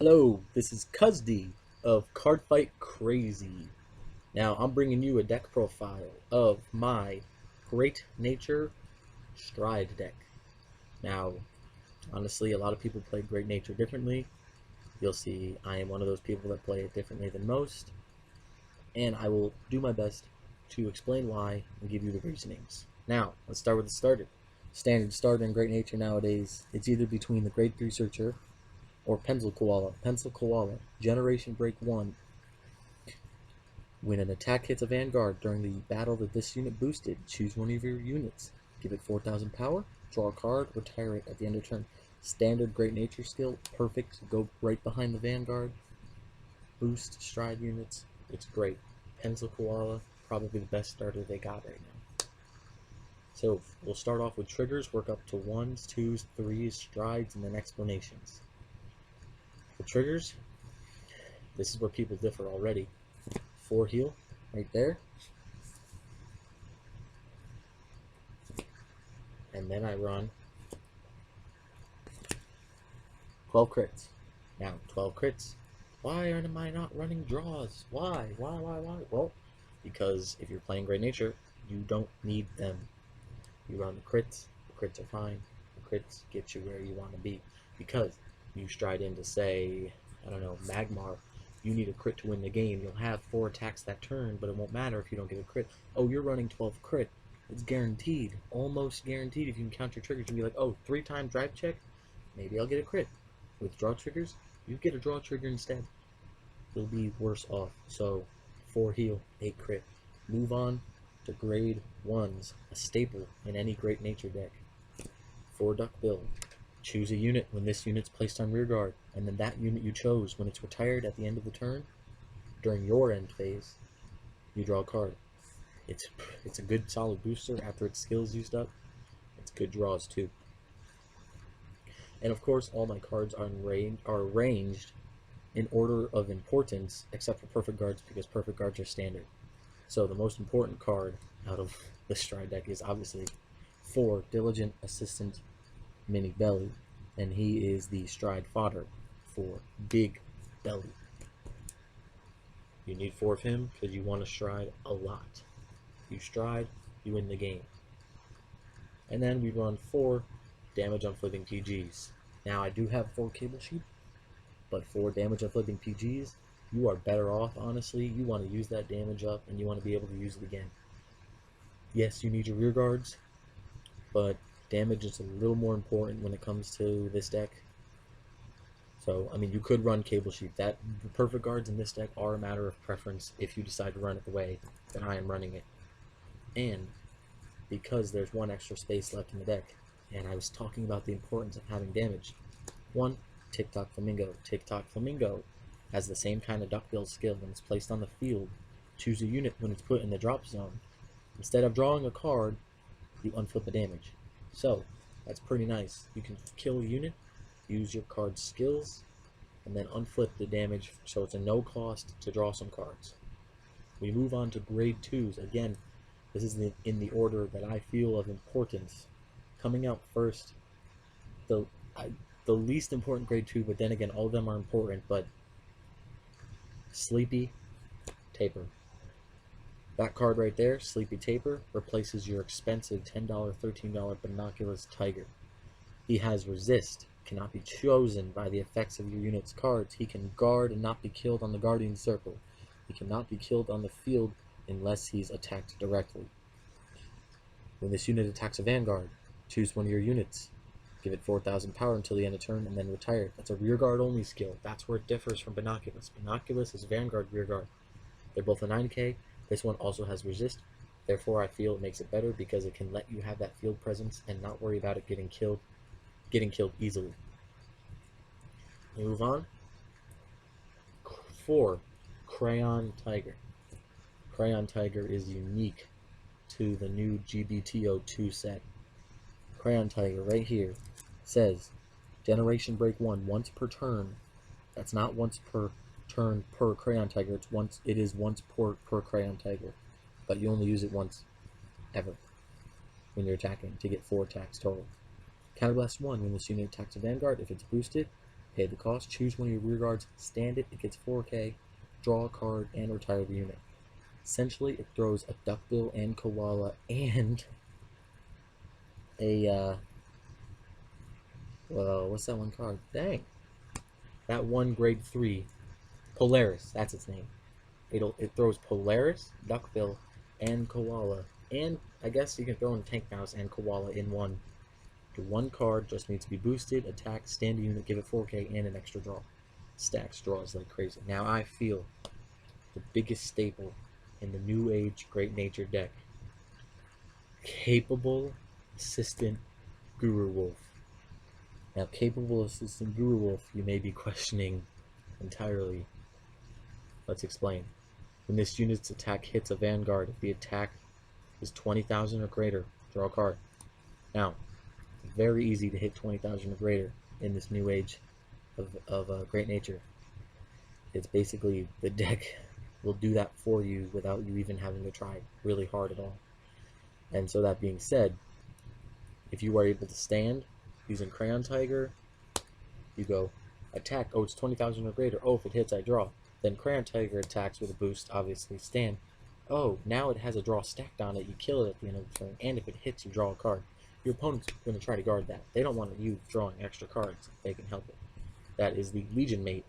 Hello, this is Cuzdey of Cardfight Crazy. Now, I'm bringing you a deck profile of my Great Nature Stride deck. Now, honestly, a lot of people play Great Nature differently. You'll see I am one of those people that play it differently than most, and I will do my best to explain why and give you the reasonings. Now, let's start with the starter. Standard starter in Great Nature nowadays, it's either between the Grade 3 Searcher or Pencil Koala. Pencil Koala, Generation Break 1. When an attack hits a Vanguard during the battle that this unit boosted, choose one of your units. Give it 4,000 power, draw a card, retire it at the end of turn. Standard Great Nature skill, perfect, go right behind the Vanguard. Boost Stride units, it's great. Pencil Koala, probably the best starter they got right now. So we'll start off with triggers, work up to 1s, 2s, 3s, strides, and then explanations. For triggers, this is where people differ already. 4 heal, right there. And then I run 12 crits. Now, 12 crits. Why am I not running draws? Why? Why? Well, because if you're playing Great Nature, you don't need them. You run the crits are fine. The crits get you where you want to be. Because you stride in to say, I don't know, Magmar, you need a crit to win the game. You'll have 4 attacks that turn, but it won't matter if you don't get a crit. Oh, you're running 12 crit. It's guaranteed, almost guaranteed. If you can count your triggers, you can be like, oh, 3-time drive check, maybe I'll get a crit. With draw triggers, you get a draw trigger instead. You'll be worse off. So, 4 heal, 8 crit. Move on to grade 1s, a staple in any Great Nature deck. 4 duck build. Choose a unit when this unit's placed on rear guard, and then that unit you chose, when it's retired at the end of the turn, during your end phase, you draw a card. It's a good solid booster after its skills used up. It's good draws too. And of course, all my cards are arranged in order of importance, except for perfect guards, because perfect guards are standard. So the most important card out of the Stride deck is obviously 4 Diligent Assistant Mini Belly, and he is the Stride fodder for Big Belly. You need 4 of him because you want to stride a lot. You stride, you win the game. And then we run 4 damage on flipping PGs. Now I do have 4 cable sheep, but 4 damage on flipping PGs, you are better off, honestly. You want to use that damage up and you want to be able to use it again. Yes, you need your rear guards, but damage is a little more important when it comes to this deck. So, I mean, you could run cable sheep. The perfect guards in this deck are a matter of preference if you decide to run it the way that I am running it. And because there's 1 extra space left in the deck, and I was talking about the importance of having damage. 1, TikTok Flamingo. TikTok Flamingo has the same kind of duck build skill when it's placed on the field. Choose a unit when it's put in the drop zone. Instead of drawing a card, you unflip the damage. So, that's pretty nice. You can kill a unit, use your card's skills, and then unflip the damage, so it's a no cost to draw some cards. We move on to grade 2s. Again, this is in the order that I feel of importance. Coming out first, the least important grade 2, but then again, all of them are important, but Sleepy Taper. That card right there, Sleepy Taper, replaces your expensive $10, $13 Binoculus Tiger. He has resist, cannot be chosen by the effects of your unit's cards. He can guard and not be killed on the Guardian Circle. He cannot be killed on the field unless he's attacked directly. When this unit attacks a Vanguard, choose one of your units. Give it 4,000 power until the end of turn, and then retire it. That's a rear guard only skill. That's where it differs from Binoculus. Binoculus is Vanguard rear guard. They're both a 9k. This one also has resist. Therefore, I feel it makes it better because it can let you have that field presence and not worry about it getting killed easily. We move on. 4, Crayon Tiger. Crayon Tiger is unique to the new GBTO2 set. Crayon Tiger right here says Generation Break 1 once per turn. That's not once per turn per Crayon Tiger. It is once per Crayon Tiger, but you only use it once ever when you're attacking to get 4 attacks total. Counterblast 1 when this unit attacks a Vanguard. If it's boosted, Pay the cost, choose one of your rear guards, stand it, it gets 4K, draw a card, and retire the unit. Essentially, it throws a duckbill and koala and a, well, what's that one card? Dang. That one grade 3, Polaris, that's its name. It throws Polaris, duckbill, and koala. And I guess you can throw in Tank Mouse and koala in one. Your one card just needs to be boosted, attack, stand a unit, give it 4K, and an extra draw. Stacks draws like crazy. Now I feel the biggest staple in the New Age Great Nature deck. Capable Assistant Guru Wolf. Now, Capable Assistant Guru Wolf, you may be questioning entirely. Let's explain. When this unit's attack hits a Vanguard, if the attack is 20,000 or greater, draw a card. Now, it's very easy to hit 20,000 or greater in this New Age of Great Nature. It's basically the deck will do that for you without you even having to try really hard at all. And so that being said, if you are able to stand using Crayon Tiger, you go attack, oh it's 20,000 or greater, oh if it hits I draw. Then Crayon Tiger attacks with a boost, obviously stand. Oh, now it has a draw stacked on it, you kill it at the end of the turn, and if it hits you draw a card. Your opponent's going to try to guard that. They don't want you drawing extra cards if they can help it. That is the Legion mate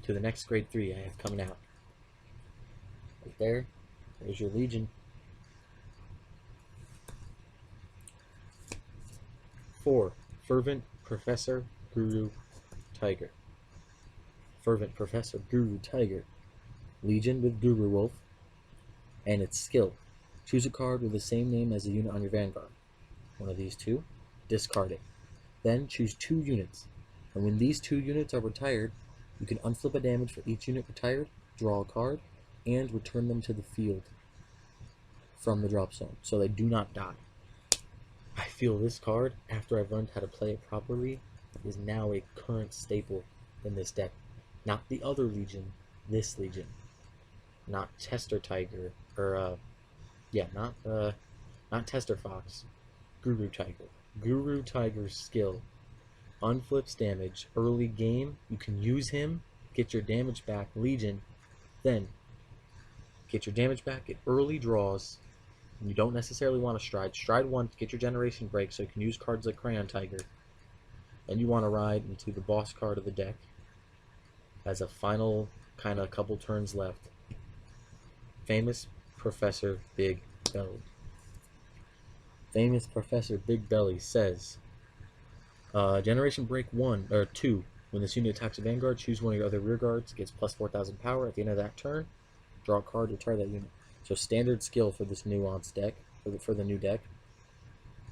to the next grade 3 I have coming out. Right there, there's your Legion. 4. Fervent Professor Guru Tiger. Fervent Professor Guru Tiger. Legion with Guru Wolf. And its skill. Choose a card with the same name as the unit on your Vanguard. One of these two. Discard it. Then choose 2 units. And when these 2 units are retired, you can unflip a damage for each unit retired, draw a card, and return them to the field from the drop zone, so they do not die. I feel this card, after I've learned how to play it properly, is now a current staple in this deck. Not the other Legion, this Legion. Not Tester Tiger, or, not Tester Fox. Guru Tiger. Guru Tiger's skill. Unflips damage. Early game, you can use him, get your damage back, Legion, then get your damage back, get early draws. You don't necessarily want to stride. Stride once, get your generation break so you can use cards like Crayon Tiger. Then you want to ride into the boss card of the deck as a final kind of couple turns left. Famous Professor Big Belly. Famous Professor Big Belly says, Generation Break 1 or 2. When this unit attacks a Vanguard, choose one of your other rear guards, gets plus 4,000 power. At the end of that turn, draw a card, retire that unit. So standard skill for this nuanced deck, for the new deck.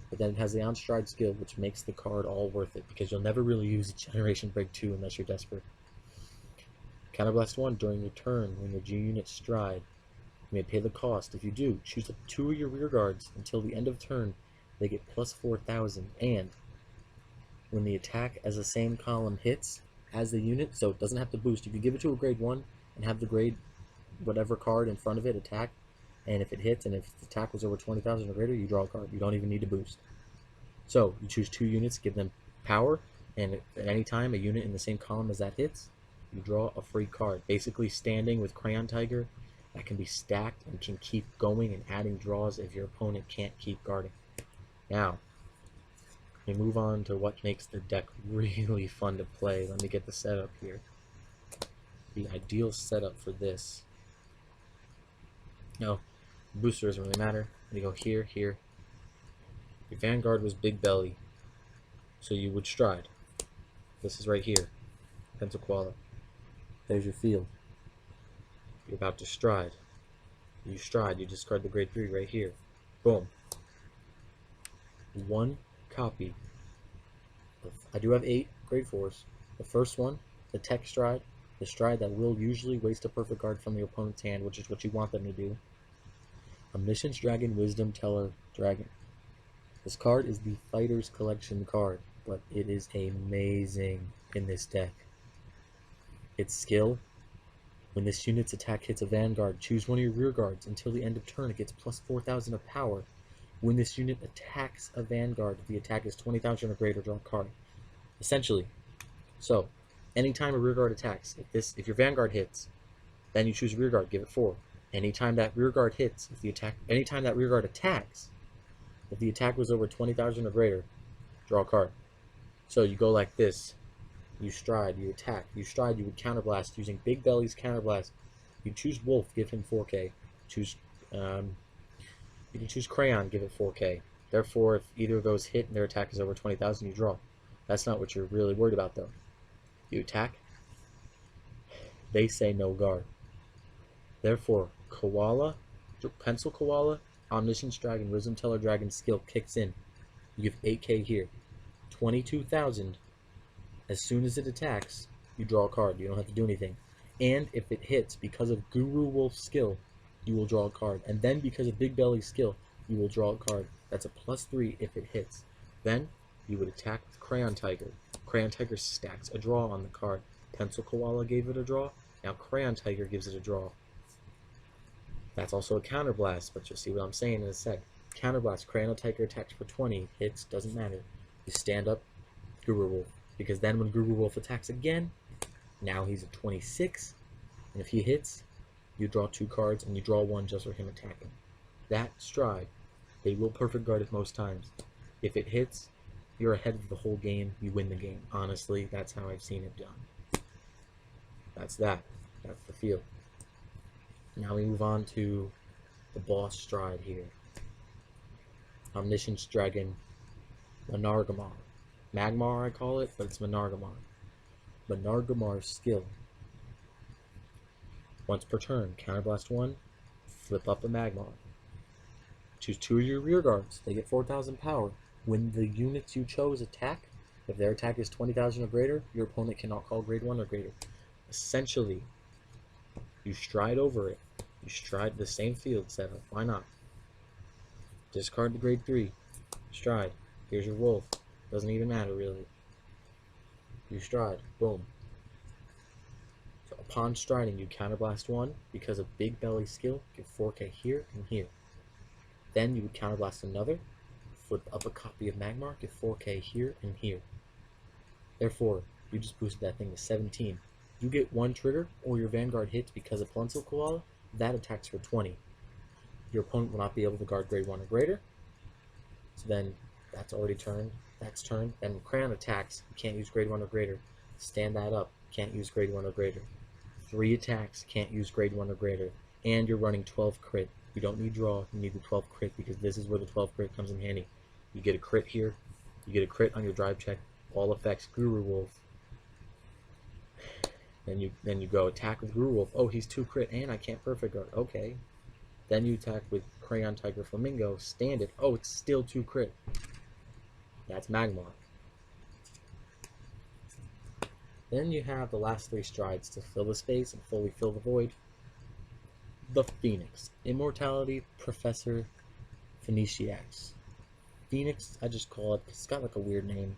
But then it has the on-stride skill, which makes the card all worth it, because you'll never really use Generation Break 2 unless you're desperate. Counterblast 1, during your turn, when your G unit stride, you may pay the cost. If you do, choose up 2 of your rear guards. Until the end of turn, they get plus 4,000, and when the attack as the same column hits as the unit, so it doesn't have to boost, you can give it to a grade 1 and have the grade whatever card in front of it attack, and if it hits and if the attack was over 20,000 or greater, you draw a card. You don't even need to boost. So you choose 2 units, give them power, and at any time a unit in the same column as that hits, you draw a free card. Basically standing with Crayon Tiger that can be stacked and can keep going and adding draws if your opponent can't keep guarding. Now, we move on to what makes the deck really fun to play. Let me get the setup here. The ideal setup for this. No, booster doesn't really matter. You go here, here. Your Vanguard was Big Belly, so you would stride. This is right here, Pencil Koala. There's your field. You're about to stride. You stride, you discard the grade 3 right here. Boom. 1 copy. I do have 8 grade 4s. The first one, the Tech Stride, the stride that will usually waste a perfect guard from your opponent's hand, which is what you want them to do. Omniscience Dragon, Wisdom Teller Dragon. This card is the Fighter's Collection card, but it is amazing in this deck. Its skill, when this unit's attack hits a Vanguard, choose one of your rear guards. Until the end of turn, it gets plus 4,000 of power. When this unit attacks a Vanguard, if the attack is 20,000 or greater, draw a card. Essentially, So, anytime a rear guard attacks, if your Vanguard hits, then you choose rear guard, give it 4. Anytime that rear guard hits, anytime that rear guard attacks, if the attack was over 20,000 or greater, draw a card. So you go like this. You stride, you attack. You stride, you would counterblast using Big Belly's counterblast. You choose Wolf, give him 4k. Choose, you can choose Crayon, give it 4k. Therefore, if either of those hit and their attack is over 20,000, you draw. That's not what you're really worried about, though. You attack. They say no guard. Therefore, Koala, Pencil Koala, Omniscience Dragon, Wisdom Teller Dragon skill kicks in. You give 8k here. 22,000. As soon as it attacks, you draw a card. You don't have to do anything. And if it hits, because of Guru Wolf's skill, you will draw a card. And then because of Big Belly's skill, you will draw a card. That's a +3 if it hits. Then you would attack with Crayon Tiger. Crayon Tiger stacks a draw on the card. Pencil Koala gave it a draw. Now Crayon Tiger gives it a draw. That's also a counterblast, but you'll see what I'm saying in a sec. Counterblast, Crayon Tiger attacks for 20, hits, doesn't matter. You stand up, Guru Wolf. Because then when Guru Wolf attacks again, now he's at 26, and if he hits, you draw 2 cards, and you draw 1 just for him attacking. That stride, they will perfect guard it most times. If it hits, you're ahead of the whole game, you win the game. Honestly, that's how I've seen it done. That's that. That's the field. Now we move on to the boss stride here. Omniscience Dragon, Manargamar. Magmar I call it, but it's Manargamar. Manargamar's skill. Once per turn, counterblast 1, flip up a Magmar. Choose 2 of your rear guards. They get 4,000 power. When the units you chose attack, if their attack is 20,000 or greater, your opponent cannot call grade 1 or greater. Essentially, you stride over it. You stride the same field setup. Why not? Discard the grade 3. Stride. Here's your wolf. Doesn't even matter, really. You stride. Boom. So upon striding, you counterblast 1. Because of Big Belly skill, give 4k here and here. Then you would counterblast another. Flip up a copy of Magmar, give 4k here and here. Therefore, you just boosted that thing to 17. You get 1 trigger, or your Vanguard hits because of Pencil Koala, that attacks for 20. Your opponent will not be able to guard grade 1 or greater. So then, that's already turned. That's turned. Then Crayon attacks, you can't use grade 1 or greater. Stand that up, can't use grade 1 or greater. 3 attacks, can't use grade 1 or greater. And you're running 12 crit. You don't need draw, you need the 12 crit because this is where the 12 crit comes in handy. You get a crit here, you get a crit on your drive check, all effects Guru Wolf. Then you go attack with Guru Wolf. Oh, he's 2 crit and I can't perfect guard. Okay. Then you attack with Crayon Tiger Flamingo, stand it. Oh, it's still 2 crit. That's Magmar. Then you have the last 3 strides to fill the space and fully fill the void. The Phoenix. Immortality Professor Phoeniciax. Phoenix, I just call it, it's got like a weird name.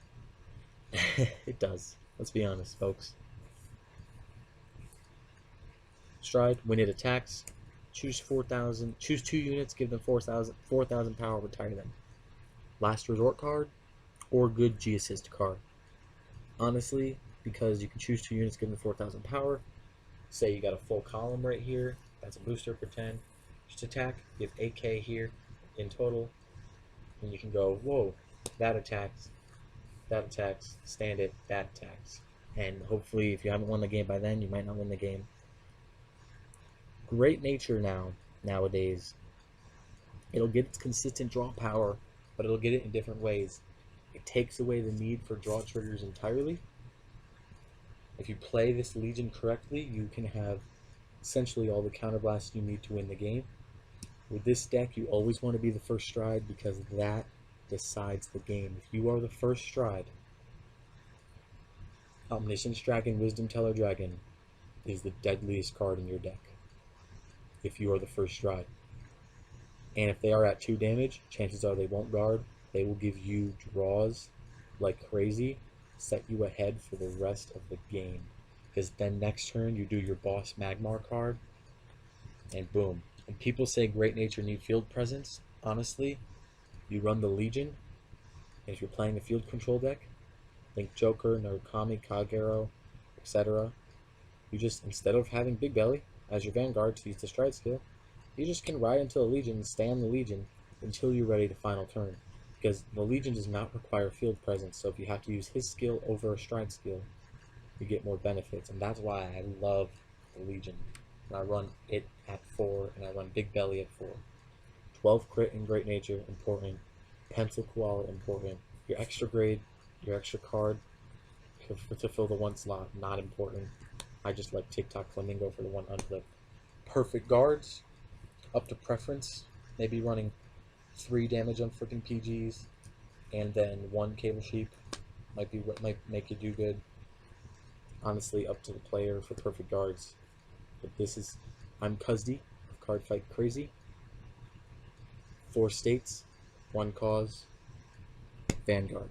It does. Let's be honest, folks. Stride, when it attacks, choose 4,000, choose 2 units, give them 4,000 power, retire them. Last resort card, or good G-assist card. Honestly, because you can choose 2 units, give them 4,000 power. Say you got a full column right here, that's a booster for 10. Just attack, give 8k here in total, and you can go, whoa, that attacks, stand it, that attacks. And hopefully, if you haven't won the game by then, you might not win the game. Great Nature nowadays, it'll get its consistent draw power, but it'll get it in different ways. It takes away the need for draw triggers entirely. If you play this Legion correctly, you can have essentially all the counterblasts you need to win the game. With this deck, you always want to be the first stride because that decides the game. If you are the first stride, Omniscience Dragon, Wisdom Teller Dragon is the deadliest card in your deck. If you are the first stride. And if they are at 2 damage, chances are they won't guard. They will give you draws like crazy, set you ahead for the rest of the game. Because then next turn you do your boss Magmar card, and boom. And people say Great Nature need field presence. Honestly, you run the Legion, and if you're playing a field control deck, Think Joker, Narukami, Kagero, etc. You just, instead of having Big Belly as your Vanguard to use the stride skill, you just can ride into the Legion and stay on the Legion until you're ready to final turn. Because the Legion does not require field presence, so if you have to use his skill over a stride skill, you get more benefits. And that's why I love the Legion. And I run it at 4, and I run Big Belly at 4. 12 crit and Great Nature, important. Pencil Koala, important. Your extra grade, your extra card to fill the 1 slot, not important. I just like TikTok Flamingo for the 1 unclip. Perfect guards, up to preference. Maybe running 3 damage on freaking PGs, and then 1 Cable Sheep might be what might make you do good. Honestly, up to the player for perfect guards. But I'm Cuzdey of Cardfight Crazy. 4 states, 1 cause, Vanguard.